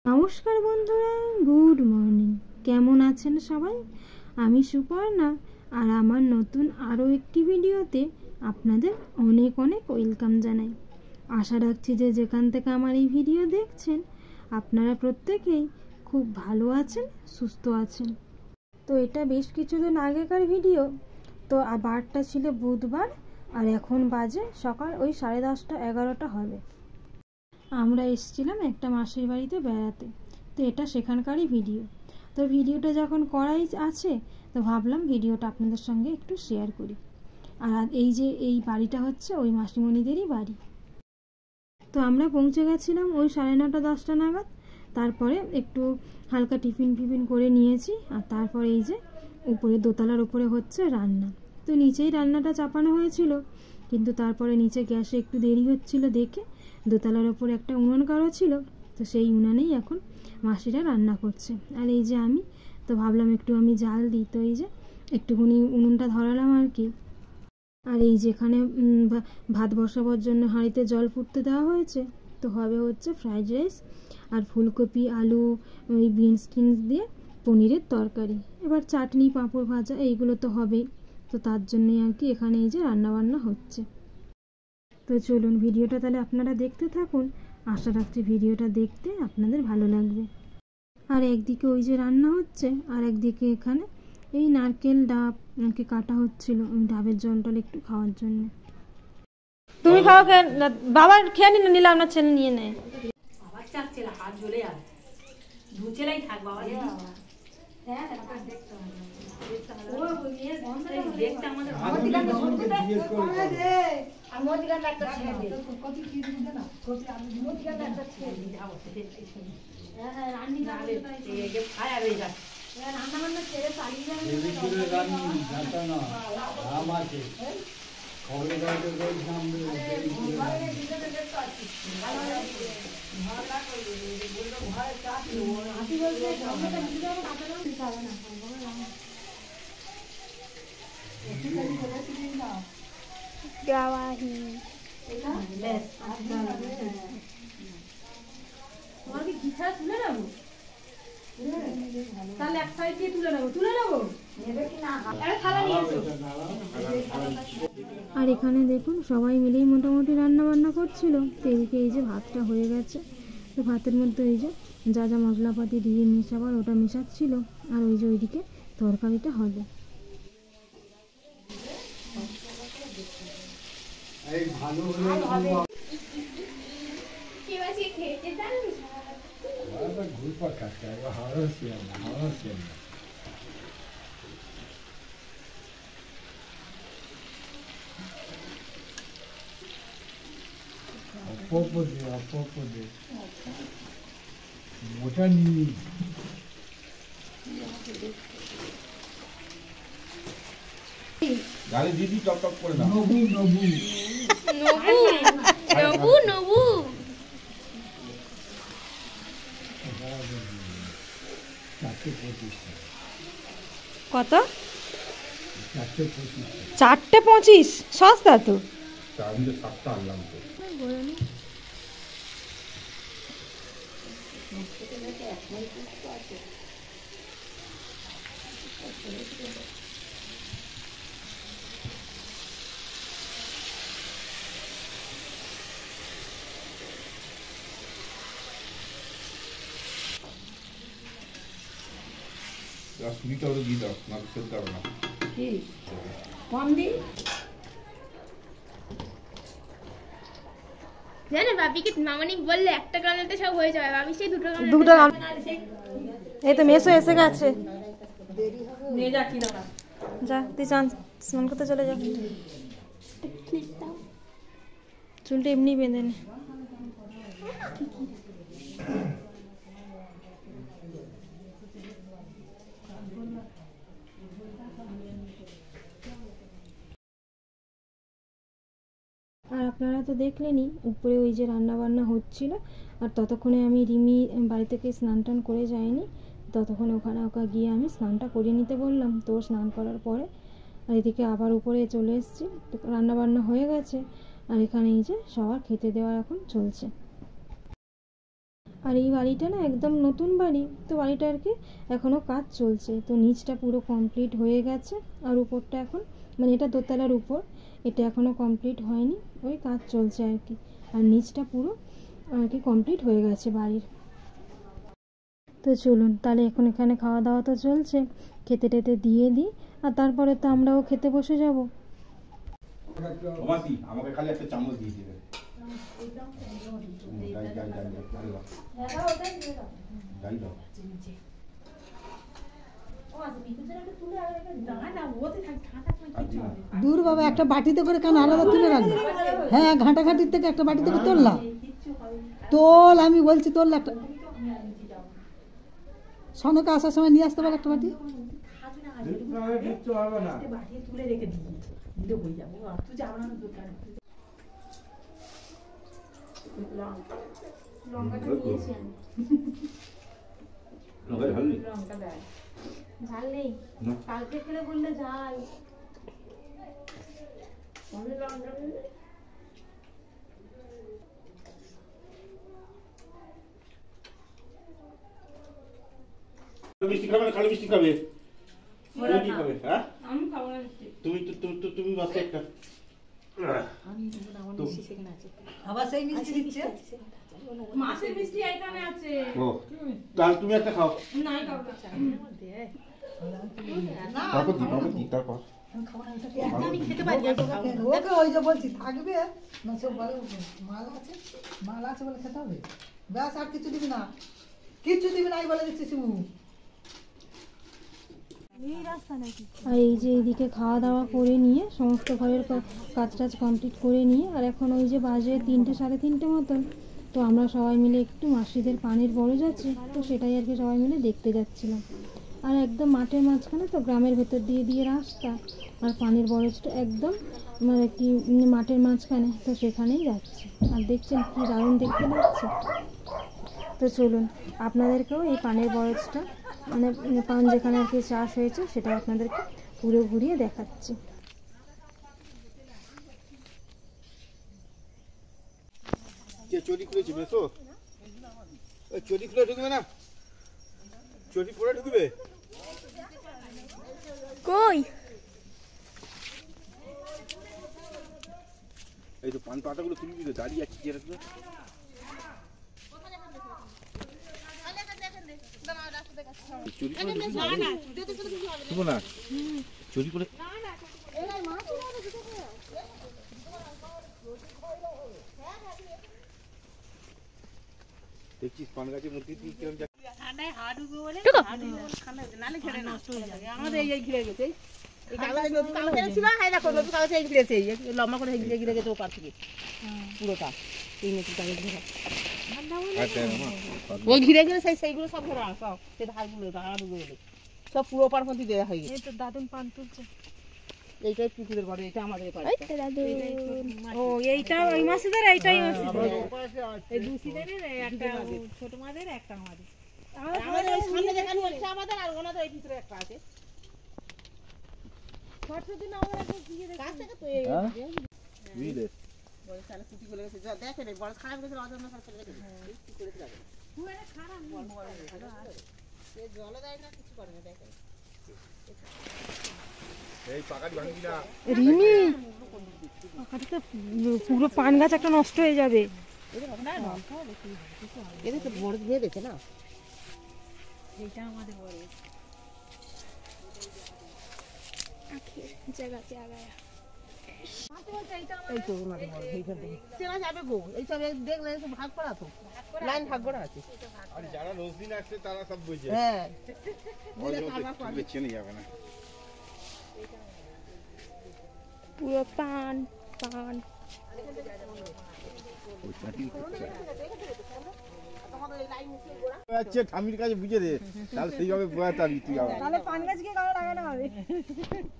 নমস্কার বন্ধুরা, good morning. কেমন আছেন সবাই? আমি সুপর্ণা, আর আমার নতুন আরও একটি ভিডিওতে আপনাদের অনেক অনেক ওয়েলকাম জানাই। আশা রাখছি যে যেখান থেকে আমার এই ভিডিও দেখছেন আপনারা প্রত্যেকেই খুব ভালো আছেন, সুস্থ আছেন। তো এটা বেশ কিছুদিন আগেকার ভিডিও। তো বারটা ছিল বুধবার, আর এখন বাজে সকাল ওই 10:30 11টা হবে। আমরা এসেছিলাম একটা মাসির বাড়িতে বেড়াতে, তো এটা সেখানকারই ভিডিও। তো ভিডিওটা যখন করাই আছে, তো ভাবলাম ভিডিওটা আপনাদের সঙ্গে একটু শেয়ার করি। আর এই বাড়িটা হচ্ছে ওই মাসিমণিদেরই বাড়ি। তো আমরা পৌঁছে গেছিলাম ওই 9:30 10টা নাগাদ। তারপরে একটু হালকা টিফিন করে নিয়েছি, আর তারপরে এই যে উপরে দোতলার উপরে হচ্ছে রান্না। তো নিচেই রান্নাটা চাপানো হয়েছিল, কিন্তু তারপরে নিচে গ্যাসে একটু দেরি হচ্ছিল দেখে দোতলার ওপরে একটা উনুন কারো ছিল, তো সেই উনানেই এখন মাসিরা রান্না করছে। আর এই যে আমি তো ভাবলাম একটু আমি জাল দিই, তো এই যে একটুখানি উনুনটা ধরালাম আর কি। আর এই যেখানে ভাত বসাবার জন্য হাঁড়িতে জল ফুটতে দেওয়া হয়েছে, তো হবে হচ্ছে ফ্রাইড রাইস আর ফুলকপি আলু ওই বিনস টিনস দিয়ে পনিরের তরকারি, এবার চাটনি পাঁপড় ভাজা এইগুলো তো হবেই। তো তার জন্যই আর কি এখানে এই যে রান্নাবান্না হচ্ছে। তো চলুন ভিডিওটা তাহলে আপনারা দেখতে থাকুন। আশা রাখছি ভিডিওটা দেখতে আপনাদের ভালো লাগবে। আর একদিকে ওই যে রান্না হচ্ছে, আর একদিকে এখানে এই নারকেল ডাব নাকি কাটা হচ্ছিল, ওই ডাবের জলটা একটু খাওয়ার জন্য। তুমি খাও, বাবা খেয়ে নিলাম না, ছেলে নিয়ে নেয়। হাত জ্বলে আর দু ছেলেই থাক বাবা। আর এখানে দেখুন সবাই মিলেই মোটামুটি রান্না বান্না করছিল। তো এদিকে এই যে ভাতটা হয়ে গেছে, তো ভাতের মধ্যে এই যে যা যা মশলাপাতি দিয়ে মিশাবার ওটা মিশাচ্ছিল, আর ওই যে ওইদিকে তরকারিটা হবে। মোটা নিয়ে গাড়ি দিদি টক টক করে দাও। নবু নবু নবু নবু নবু কত? 4.25 সস্তা তো। আমি 7টা আনলাম তো। সুজিটা ওটা দিয়ে দাও, না ফেলতে হবে না। কি কম দিই জানো বাপিকে মামনি বললে একটা গামলাতে সব হয়ে যাবে, বাপি সেই দুটো এই তো মেসো এসে গেছে। নিয়ে যা কি দাঁড়া যা, তুই স্নান করতে চলে যা। চুলটা এমনি বেঁধে নে। আর আপনারা তো দেখলেনই উপরে ওই যে রান্না বান্না হচ্ছিল, আর ততক্ষণে আমি রিমি বাড়ি থেকে স্নান টান করে যাইনি, ততক্ষণে ওকে গিয়ে আমি স্নানটা করে নিতে বললাম। তো স্নান করার পরে আর এদিকে আবার উপরে চলে এসেছি, তো রান্না বান্না হয়ে গেছে। আর এখানে এই যে সবার খেতে দেওয়া এখন চলছে। আর এই বাড়িটা না একদম নতুন বাড়ি, তো বাড়িটা আর কি এখনও কাজ চলছে। তো নিচটা পুরো কমপ্লিট হয়ে গেছে, আর উপরটা এখন মানে এটা দোতলার উপর, এটা এখনও কমপ্লিট হয়নি, ওই কাজ চলছে আর কি। আর নিচটা পুরো আর কি কমপ্লিট হয়ে গেছে বাড়ির। তো চলুন তাহলে এখন এখানে খাওয়া দাওয়া তো চলছে, খেতে টেতে দিয়ে দিই, আর তারপরে তো আমরাও খেতে বসে যাব। আমাকে খালি একটা চামচ দিয়ে দিবে। দূর বাবা, একটা বাটিতে করে কেন আলাদা তুলে রাখবে? হ্যাঁ, ঘাটাঘাটির থেকে একটা বাটি থেকে তোললাম। তোল, আমি বলছি তোল একটা। সনকে আসার সময় নিয়ে আসতে পারে একটা বাটি। ঝাল নেই, কালকে খেলে বললে ঝাল। মিষ্টি খাবে না? খালি মিষ্টি খাবে? তুমি কি খাবে? হ্যাঁ, আমি খাবো না মিষ্টি। তুমি বাচ্চা একটা। আবার সেই মিষ্টি দিচ্ছে। মাছের মিষ্টি এখানে আছে। ও, তাহলে তুমি একটা খাও। না খাবো না। তারপর আমি খেতে পারি না। ওকে ওই যে বলছি থাকবে না, সব বলে মাল আছে, মাল আছে বলে খেতে হবে। ব্যাস, আর কিছু দিবি না, কিছু দিবি না, বলে দিচ্ছি শিবু। আর এই যে এইদিকে খাওয়া দাওয়া করে নিয়ে সমস্ত ঘরের কাজ টাজ কমপ্লিট করে নিয়ে, আর এখন ওই যে বাজে 3টে সাড়ে 3টে মতন, তো আমরা সবাই মিলে একটু মাসিদের পানির বরজ আছে, তো সেটাই আর কি সবাই মিলে দেখতে যাচ্ছিলাম। আর একদম মাঠের মাঝখানে, তো গ্রামের ভেতর দিয়ে দিয়ে রাস্তা, আর পানির বরজটা একদম মানে কি মাঠের মাঝখানে, তো সেখানেই যাচ্ছে। আর দেখছেন কি দারুণ দেখতে লাগছে। তো চলুন আপনাদেরকেও এই পানের বরজটা মানে পান যেখানে আর কি চাষ হয়েছে সেটা আপনাদেরকে পুরো ঘুরিয়ে দেখাচ্ছি। কে চুরি করেছে মেসো? ওই চুরি খুলে ঢুকবে না, চুরি পরে ঢুকবে। কই এই তো পান পাতাগুলো তুলে দিল, দাঁড়িয়ে আছে যে রাখবে। চুরি করে ঢুকবে না, চুরি করে দেখছিস পান গাছে মুরগি দিয়ে কিরম লম্বা করে ঘিরে গেছে ওপার থেকে পুরোটা ওই ঘিরে গেলে সেইগুলো সব ধরে সব সে ধারগুলো হাড়ুগুলো সব পুরো পার পর্যন্ত দেওয়া হয়ে গেছে। দাদুন পান তুলছে, এইটাই পুকুরের বাড়ি, এটা আমাদের বাড়ি। ও এইটা ওই মাসিদের, এইটাই মাসিদের, এই দুসিদের একটা ছোট মাদের একটা আমাদের। আমাদের ওই সামনে যেখানে হচ্ছে আমাদের, আর ওনাদের এই ভিতরে একটা আছে। ছোটদিন আমাদের একটা দিয়ে দেখি কাছ থেকে তো এই বুঝলে বড় শালা কুটি করে গেছে, দেখে রে বড় খারাপ গেছে, অজন্য খারাপ চলে গেছে, কি করে যাবে তুই এটা খারাপ বড় এই জল দেয় না, কিছু করে না, দেখে এই পাকাটি ভাঙবি না রিমি, পাকাটা তো পুরো পান গাছ একটা নষ্ট হয়ে যাবে। এদের তো বড় দিয়ে দেখে না, এইটা আমাদের বড় আখের জায়গাতে আগায়া এই তো ওনাদের বড় এইখান থেকে চেনা যাবে গো। এই সব দেখলে ভাগ করা তো লাইন ভাগ করা আছে। আর যারা রোজ দিন আসছে তারা সব বুঝে। হ্যাঁ, চেনে যাবে না পুরো পান পান। আচ্ছা ঠামির কাছে বুঝে দে, তাহলে সেইভাবে বোয়াতাবি তুই আবার। তাহলে পান গাছ কি কারো লাগানো হবে?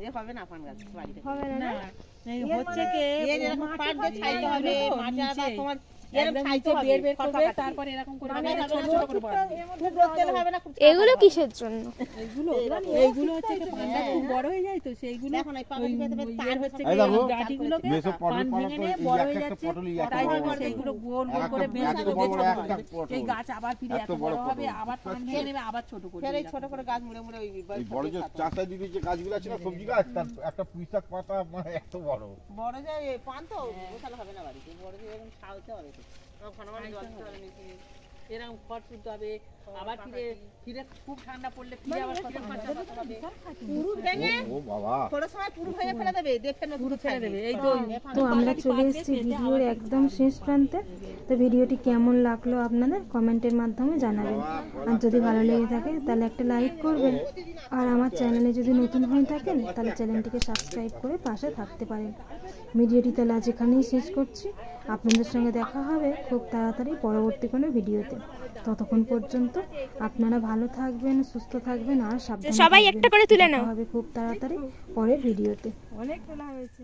এ হবে না পান গাছ বাড়িতে হবে না, হচ্ছে কে এর এরকম পাট দিয়ে ছাইতে হবে, মাটি আর তোমার এরকম সাইজে বের বের করবে, তারপর এরকম করে ছোট ছোট করে বড় খুব রোদ তেল হবে না, খুব এগুলো কিসের জন্য? এইগুলো হচ্ছে কি পানটা খুব বড় হয়ে যায় তো সেইগুলো দেখো না পাবলিক ভেতরে তার হচ্ছে এই দেখো ডাঁটিগুলোকে মেসো পটল পান পাড়া ভেঙে তো নিয়ে এই বড় একটা হয়ে একটা যাচ্ছে, পটলই তাই একটা জন্য বড় সেইগুলো গোল গোল করে বেশ এত করে বড় ছোট একটা হবে। পটল। এই গাছ আবার ফিরে এত এত বড় বড় হবে, পটল। আবার পান ভেঙে নেবে, আবার ছোট করে ফের এই দেবে। ছোট করে গাছ মুড়ে মুড়ে ওই এই বড় যে চাষা দিদি যে গাছগুলো আছে না সবজি গাছ তার একটা পুঁইশাক পাতা মানে এত বড়। বড় যে পান তো গোছানো হবে না বাড়িতে, বড় যে এরকম ছাউতে হবে তো ঘন ঘন জল দিতে হবে বেশি। এরকম খড় তুলতে হবে, আবার ফিরে ফিরে খুব ঠান্ডা পড়লে ফিরে আবার ফিরে খরচা করতে হবে। পুরু ভেঙে ও বাবা থোড়া সময় পুরু ভেঙে ফেলে দেবে, দেখতে নতুন ছেড়ে দেবে। এই তো তো আমরা চলে এসেছি ভিডিওর একদম শেষ প্রান্তে। তো ভিডিওটি কেমন লাগলো আপনাদের কমেন্টের মাধ্যমে জানাবেন, আর যদি ভালো লেগে থাকে তাহলে একটা লাইক করবেন, আর আমার চ্যানেলে যদি নতুন হয়ে থাকেন তাহলে চ্যানেলটিকে সাবস্ক্রাইব করে পাশে থাকতে পারেন। ভিডিওটি তাহলে আজ এখানেই শেষ করছি। আপনাদের সঙ্গে দেখা হবে খুব তাড়াতাড়ি পরবর্তী কোনো ভিডিওতে। ততক্ষণ পর্যন্ত আপনারা ভালো থাকবেন, সুস্থ থাকবেন আর সাবধানে সবাই একটা করে তুলে নাও। দেখা হবে খুব তাড়াতাড়ি পরের ভিডিওতে। অনেক তোলা হয়েছে।